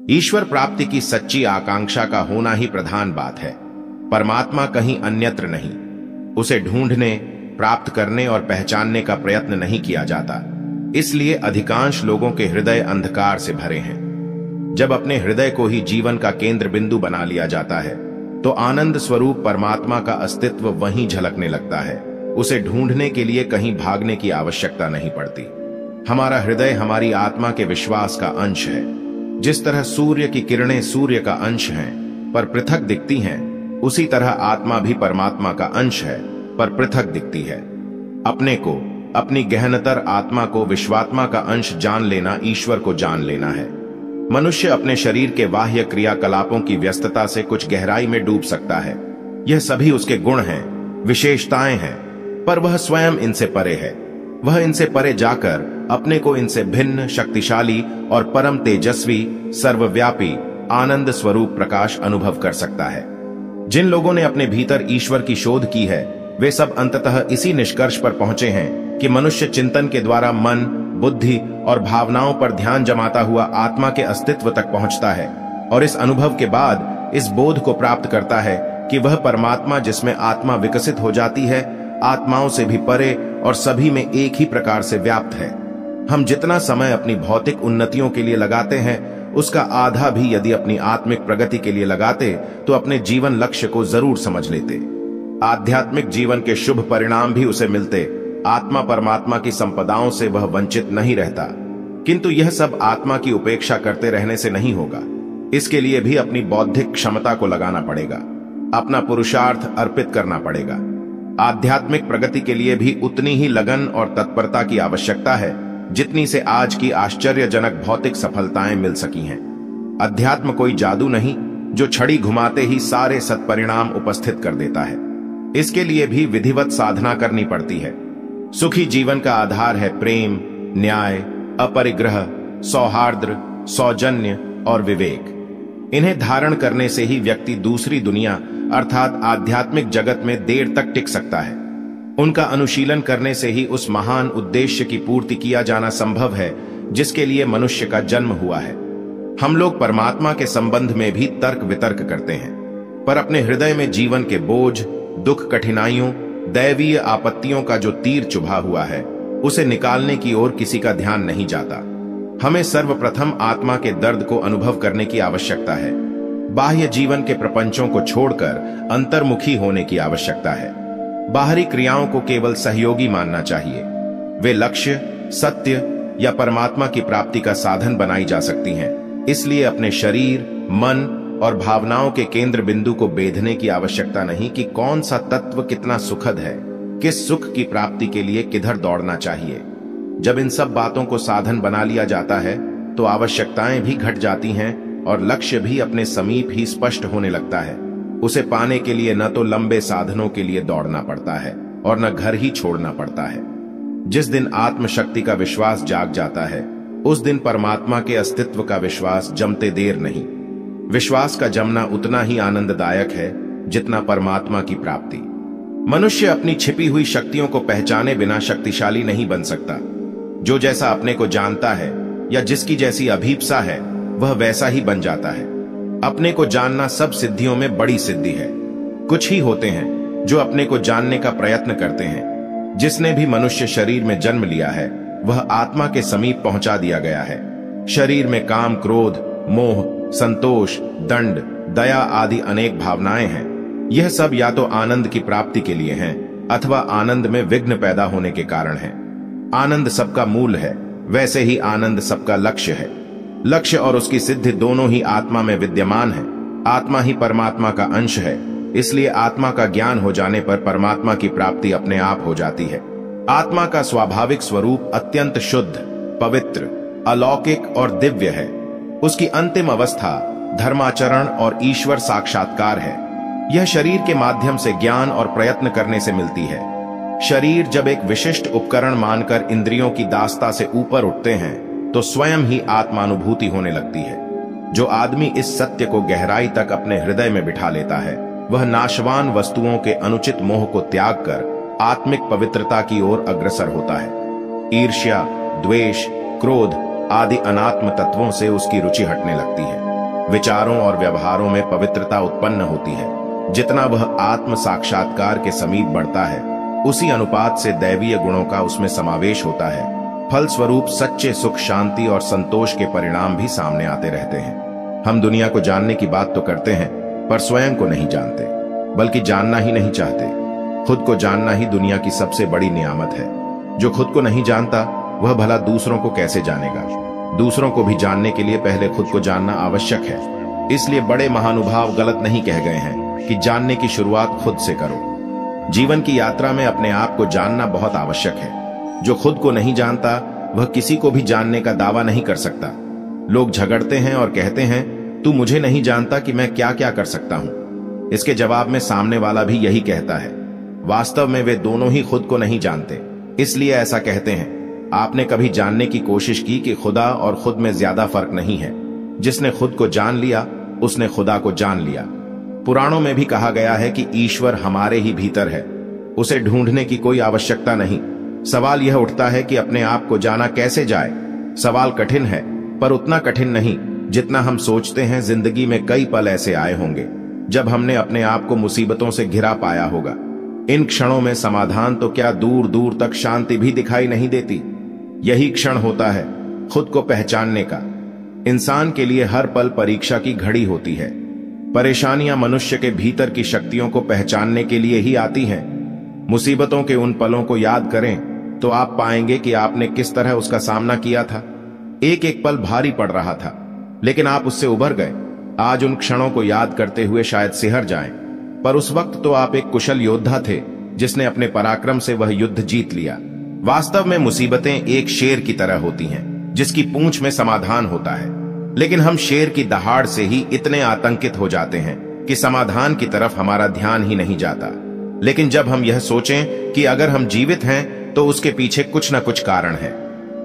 ईश्वर प्राप्ति की सच्ची आकांक्षा का होना ही प्रधान बात है। परमात्मा कहीं अन्यत्र नहीं। उसे ढूंढने, प्राप्त करने और पहचानने का प्रयत्न नहीं किया जाता। इसलिए अधिकांश लोगों के हृदय अंधकार से भरे हैं। जब अपने हृदय को ही जीवन का केंद्र बिंदु बना लिया जाता है तो आनंद स्वरूप परमात्मा का अस्तित्व वहीं झलकने लगता है। उसे ढूंढने के लिए कहीं भागने की आवश्यकता नहीं पड़ती। हमारा हृदय हमारी आत्मा के विश्वास का अंश है। जिस तरह सूर्य की किरणें सूर्य का अंश हैं पर पृथक दिखती हैं, उसी तरह आत्मा भी परमात्मा का अंश है पर पृथक दिखती है। अपने को, अपनी गहनतर आत्मा को विश्वात्मा का अंश जान लेना ईश्वर को जान लेना है। मनुष्य अपने शरीर के बाह्य क्रियाकलापों की व्यस्तता से कुछ गहराई में डूब सकता है। यह सभी उसके गुण हैं, विशेषताएं हैं, पर वह स्वयं इनसे परे है। वह इनसे परे जाकर अपने को इनसे भिन्न, शक्तिशाली और परम तेजस्वी, सर्वव्यापी, आनंद स्वरूप प्रकाश अनुभव कर सकता है। जिन लोगों ने अपने भीतर ईश्वर की शोध की है, वे सब अंततः इसी निष्कर्ष पर पहुंचे हैं कि मनुष्य चिंतन के द्वारा मन, बुद्धि और भावनाओं पर ध्यान जमाता हुआ आत्मा के अस्तित्व तक पहुंचता है और इस अनुभव के बाद इस बोध को प्राप्त करता है कि वह परमात्मा जिसमें आत्मा विकसित हो जाती है, आत्माओं से भी परे और सभी में एक ही प्रकार से व्याप्त है। हम जितना समय अपनी भौतिक उन्नतियों के लिए लगाते हैं, उसका आधा भी यदि अपनी आत्मिक प्रगति के लिए लगाते तो अपने जीवन लक्ष्य को जरूर समझ लेते। आध्यात्मिक जीवन के शुभ परिणाम भी उसे मिलते। आत्मा परमात्मा की संपदाओं से वह वंचित नहीं रहता। किंतु यह सब आत्मा की उपेक्षा करते रहने से नहीं होगा। इसके लिए भी अपनी बौद्धिक क्षमता को लगाना पड़ेगा, अपना पुरुषार्थ अर्पित करना पड़ेगा। आध्यात्मिक प्रगति के लिए भी उतनी ही लगन और तत्परता की आवश्यकता है जितनी से आज की आश्चर्यजनक भौतिक सफलताएं मिल सकी हैं। अध्यात्म कोई जादू नहीं जो छड़ी घुमाते ही सारे सत्परिणाम उपस्थित कर देता है। इसके लिए भी विधिवत साधना करनी पड़ती है। सुखी जीवन का आधार है प्रेम, न्याय, अपरिग्रह, सौहार्द्र, सौजन्य और विवेक। इन्हें धारण करने से ही व्यक्ति दूसरी दुनिया अर्थात आध्यात्मिक जगत में देर तक टिक सकता है। उनका अनुशीलन करने से ही उस महान उद्देश्य की पूर्ति किया जाना संभव है जिसके लिए मनुष्य का जन्म हुआ है। हम लोग परमात्मा के संबंध में भी तर्क वितर्क करते हैं, पर अपने हृदय में जीवन के बोझ, दुख, कठिनाइयों, दैवीय आपत्तियों का जो तीर चुभा हुआ है, उसे निकालने की ओर किसी का ध्यान नहीं जाता। हमें सर्वप्रथम आत्मा के दर्द को अनुभव करने की आवश्यकता है। बाह्य जीवन के प्रपंचों को छोड़कर अंतर्मुखी होने की आवश्यकता है। बाहरी क्रियाओं को केवल सहयोगी मानना चाहिए। वे लक्ष्य, सत्य या परमात्मा की प्राप्ति का साधन बनाई जा सकती हैं। इसलिए अपने शरीर, मन और भावनाओं के केंद्र बिंदु को बेधने की आवश्यकता नहीं कि कौन सा तत्व कितना सुखद है, किस सुख की प्राप्ति के लिए किधर दौड़ना चाहिए। जब इन सब बातों को साधन बना लिया जाता है तो आवश्यकताएं भी घट जाती हैं और लक्ष्य भी अपने समीप ही स्पष्ट होने लगता है। उसे पाने के लिए न तो लंबे साधनों के लिए दौड़ना पड़ता है और न घर ही छोड़ना पड़ता है। जिस दिन आत्मशक्ति का विश्वास जाग जाता है, उस दिन परमात्मा के अस्तित्व का विश्वास जमते देर नहीं। विश्वास का जमना उतना ही आनंददायक है जितना परमात्मा की प्राप्ति। मनुष्य अपनी छिपी हुई शक्तियों को पहचाने बिना शक्तिशाली नहीं बन सकता। जो जैसा अपने को जानता है या जिसकी जैसी अभीप्सा है, वह वैसा ही बन जाता है। अपने को जानना सब सिद्धियों में बड़ी सिद्धि है। कुछ ही होते हैं जो अपने को जानने का प्रयत्न करते हैं। जिसने भी मनुष्य शरीर में जन्म लिया है, वह आत्मा के समीप पहुंचा दिया गया है। शरीर में काम, क्रोध, मोह, संतोष, दंड, दया आदि अनेक भावनाएं हैं। यह सब या तो आनंद की प्राप्ति के लिए हैं अथवा आनंद में विघ्न पैदा होने के कारण है। आनंद सबका मूल है, वैसे ही आनंद सबका लक्ष्य है। लक्ष्य और उसकी सिद्धि दोनों ही आत्मा में विद्यमान है। आत्मा ही परमात्मा का अंश है, इसलिए आत्मा का ज्ञान हो जाने पर परमात्मा की प्राप्ति अपने आप हो जाती है। आत्मा का स्वाभाविक स्वरूप अत्यंत शुद्ध, पवित्र, अलौकिक और दिव्य है। उसकी अंतिम अवस्था धर्माचरण और ईश्वर साक्षात्कार है। यह शरीर के माध्यम से ज्ञान और प्रयत्न करने से मिलती है। शरीर जब एक विशिष्ट उपकरण मानकर इंद्रियों की दास्ता से ऊपर उठते हैं तो स्वयं ही आत्मानुभूति होने लगती है। जो आदमी इस सत्य को गहराई तक अपने हृदय में बिठा लेता है, वह नाशवान वस्तुओं के अनुचित मोह को त्याग कर आत्मिक पवित्रता की ओर अग्रसर होता है। ईर्ष्या, द्वेष, क्रोध आदि अनात्म तत्वों से उसकी रुचि हटने लगती है। विचारों और व्यवहारों में पवित्रता उत्पन्न होती है। जितना वह आत्म साक्षात्कार के समीप बढ़ता है, उसी अनुपात से दैवीय गुणों का उसमें समावेश होता है। फलस्वरूप सच्चे सुख, शांति और संतोष के परिणाम भी सामने आते रहते हैं। हम दुनिया को जानने की बात तो करते हैं, पर स्वयं को नहीं जानते, बल्कि जानना ही नहीं चाहते। खुद को जानना ही दुनिया की सबसे बड़ी नियामत है। जो खुद को नहीं जानता, वह भला दूसरों को कैसे जानेगा? दूसरों को भी जानने के लिए पहले खुद को जानना आवश्यक है। इसलिए बड़े महानुभाव गलत नहीं कह गए हैं कि जानने की शुरुआत खुद से करो। जीवन की यात्रा में अपने आप को जानना बहुत आवश्यक है। जो खुद को नहीं जानता, वह किसी को भी जानने का दावा नहीं कर सकता। लोग झगड़ते हैं और कहते हैं, तू मुझे नहीं जानता कि मैं क्या क्या कर सकता हूं। इसके जवाब में सामने वाला भी यही कहता है। वास्तव में वे दोनों ही खुद को नहीं जानते, इसलिए ऐसा कहते हैं। आपने कभी जानने की कोशिश की कि खुदा और खुद में ज्यादा फर्क नहीं है? जिसने खुद को जान लिया, उसने खुदा को जान लिया। पुराणों में भी कहा गया है कि ईश्वर हमारे ही भीतर है, उसे ढूंढने की कोई आवश्यकता नहीं। सवाल यह उठता है कि अपने आप को जाना कैसे जाए। सवाल कठिन है, पर उतना कठिन नहीं जितना हम सोचते हैं। जिंदगी में कई पल ऐसे आए होंगे जब हमने अपने आप को मुसीबतों से घिरा पाया होगा। इन क्षणों में समाधान तो क्या, दूर दूर तक शांति भी दिखाई नहीं देती। यही क्षण होता है खुद को पहचानने का। इंसान के लिए हर पल परीक्षा की घड़ी होती है। परेशानियां मनुष्य के भीतर की शक्तियों को पहचानने के लिए ही आती हैं। मुसीबतों के उन पलों को याद करें तो आप पाएंगे कि आपने किस तरह उसका सामना किया था। एक एक पल भारी पड़ रहा था, लेकिन आप उससे उभर गए। आज उन क्षणों को याद करते हुए शायद सिहर जाएं, पर उस वक्त तो आप एक कुशल योद्धा थे जिसने अपने पराक्रम से वह युद्ध जीत लिया। वास्तव में मुसीबतें एक शेर की तरह होती हैं, जिसकी पूंछ में समाधान होता है। लेकिन हम शेर की दहाड़ से ही इतने आतंकित हो जाते हैं कि समाधान की तरफ हमारा ध्यान ही नहीं जाता। लेकिन जब हम यह सोचें कि अगर हम जीवित हैं तो उसके पीछे कुछ न कुछ कारण है।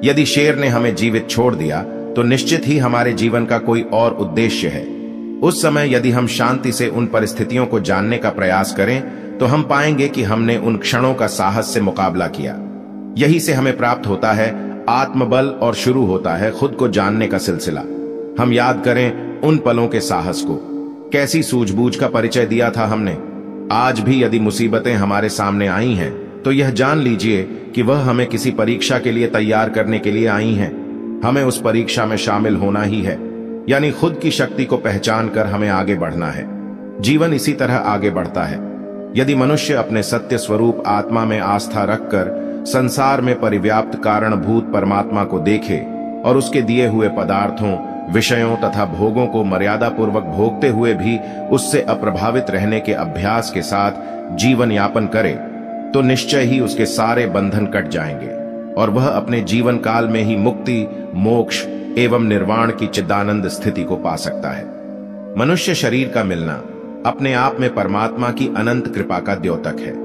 यदि शेर ने हमें जीवित छोड़ दिया तो निश्चित ही हमारे जीवन का कोई और उद्देश्य है। उस समय यदि हम शांति से उन परिस्थितियों को जानने का प्रयास करें तो हम पाएंगे कि हमने उन क्षणों का साहस से मुकाबला किया। यही से हमें प्राप्त होता है आत्मबल और शुरू होता है खुद को जानने का सिलसिला। हम याद करें उन पलों के साहस को। कैसी सूझबूझ का परिचय दिया था हमने। आज भी यदि मुसीबतें हमारे सामने आई हैं तो यह जान लीजिए कि वह हमें किसी परीक्षा के लिए तैयार करने के लिए आई हैं। हमें उस परीक्षा में शामिल होना ही है, यानी खुद की शक्ति को पहचान कर हमें आगे बढ़ना है। जीवन इसी तरह आगे बढ़ता है। यदि मनुष्य अपने सत्य स्वरूप आत्मा में आस्था रखकर संसार में परिव्याप्त कारणभूत परमात्मा को देखे और उसके दिए हुए पदार्थों, विषयों तथा भोगों को मर्यादा पूर्वक भोगते हुए भी उससे अप्रभावित रहने के अभ्यास के साथ जीवन यापन करे, तो निश्चय ही उसके सारे बंधन कट जाएंगे और वह अपने जीवन काल में ही मुक्ति, मोक्ष एवं निर्वाण की चिदानंद स्थिति को पा सकता है। मनुष्य शरीर का मिलना अपने आप में परमात्मा की अनंत कृपा का द्योतक है।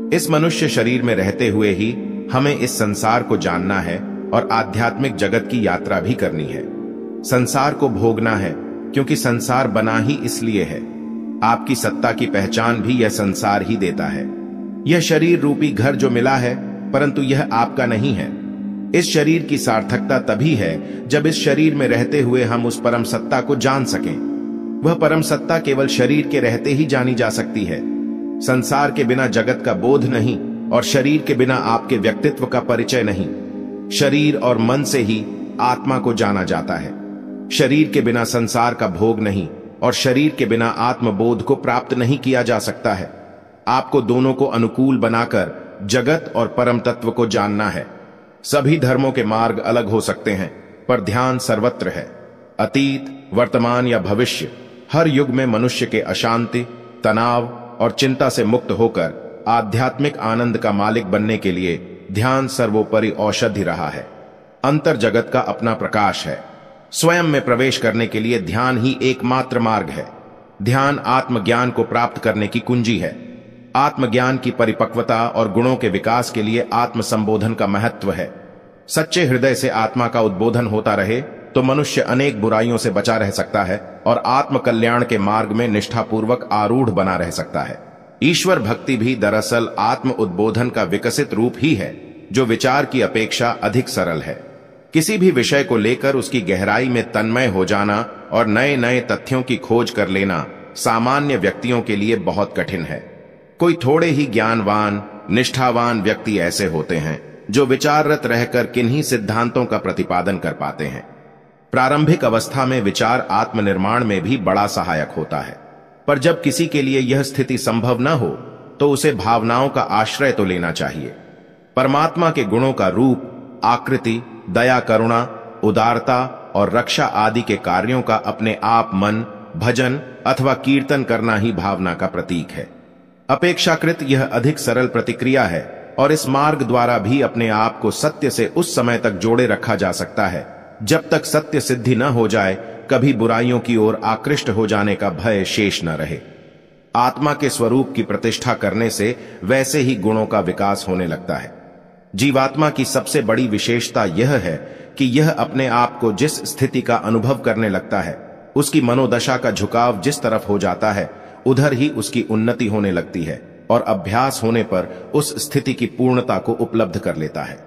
इस मनुष्य शरीर में रहते हुए ही हमें इस संसार को जानना है और आध्यात्मिक जगत की यात्रा भी करनी है। संसार को भोगना है, क्योंकि संसार बना ही इसलिए है। आपकी सत्ता की पहचान भी यह संसार ही देता है। यह शरीर रूपी घर जो मिला है, परंतु यह आपका नहीं है। इस शरीर की सार्थकता तभी है जब इस शरीर में रहते हुए हम उस परम सत्ता को जान सकें। वह परम सत्ता केवल शरीर के रहते ही जानी जा सकती है। संसार के बिना जगत का बोध नहीं और शरीर के बिना आपके व्यक्तित्व का परिचय नहीं। शरीर और मन से ही आत्मा को जाना जाता है। शरीर के बिना संसार का भोग नहीं और शरीर के बिना आत्मबोध को प्राप्त नहीं किया जा सकता है। आपको दोनों को अनुकूल बनाकर जगत और परम तत्व को जानना है। सभी धर्मों के मार्ग अलग हो सकते हैं, पर ध्यान सर्वत्र है। अतीत, वर्तमान या भविष्य, हर युग में मनुष्य के अशांति, तनाव और चिंता से मुक्त होकर आध्यात्मिक आनंद का मालिक बनने के लिए ध्यान सर्वोपरि औषधि रहा है। अंतर जगत का अपना प्रकाश है। स्वयं में प्रवेश करने के लिए ध्यान ही एकमात्र मार्ग है। ध्यान आत्मज्ञान को प्राप्त करने की कुंजी है। आत्मज्ञान की परिपक्वता और गुणों के विकास के लिए आत्म संबोधन का महत्व है। सच्चे हृदय से आत्मा का उद्बोधन होता रहे तो मनुष्य अनेक बुराइयों से बचा रह सकता है और आत्म कल्याण के मार्ग में निष्ठापूर्वक आरूढ़ बना रह सकता है। ईश्वर भक्ति भी दरअसल आत्म उद्बोधन का विकसित रूप ही है, जो विचार की अपेक्षा अधिक सरल है। किसी भी विषय को लेकर उसकी गहराई में तन्मय हो जाना और नए नए तथ्यों की खोज कर लेना सामान्य व्यक्तियों के लिए बहुत कठिन है। कोई थोड़े ही ज्ञानवान, निष्ठावान व्यक्ति ऐसे होते हैं जो विचाररत रहकर किन्हीं सिद्धांतों का प्रतिपादन कर पाते हैं। प्रारंभिक अवस्था में विचार आत्मनिर्माण में भी बड़ा सहायक होता है, पर जब किसी के लिए यह स्थिति संभव न हो तो उसे भावनाओं का आश्रय तो लेना चाहिए। परमात्मा के गुणों का रूप, आकृति, दया, करुणा, उदारता और रक्षा आदि के कार्यों का अपने आप मन, भजन अथवा कीर्तन करना ही भावना का प्रतीक है। अपेक्षाकृत यह अधिक सरल प्रतिक्रिया है और इस मार्ग द्वारा भी अपने आप को सत्य से उस समय तक जोड़े रखा जा सकता है जब तक सत्य सिद्धि न हो जाए, कभी बुराइयों की ओर आकृष्ट हो जाने का भय शेष न रहे। आत्मा के स्वरूप की प्रतिष्ठा करने से वैसे ही गुणों का विकास होने लगता है। जीवात्मा की सबसे बड़ी विशेषता यह है कि यह अपने आप को जिस स्थिति का अनुभव करने लगता है, उसकी मनोदशा का झुकाव जिस तरफ हो जाता है, उधर ही उसकी उन्नति होने लगती है और अभ्यास होने पर उस स्थिति की पूर्णता को उपलब्ध कर लेता है।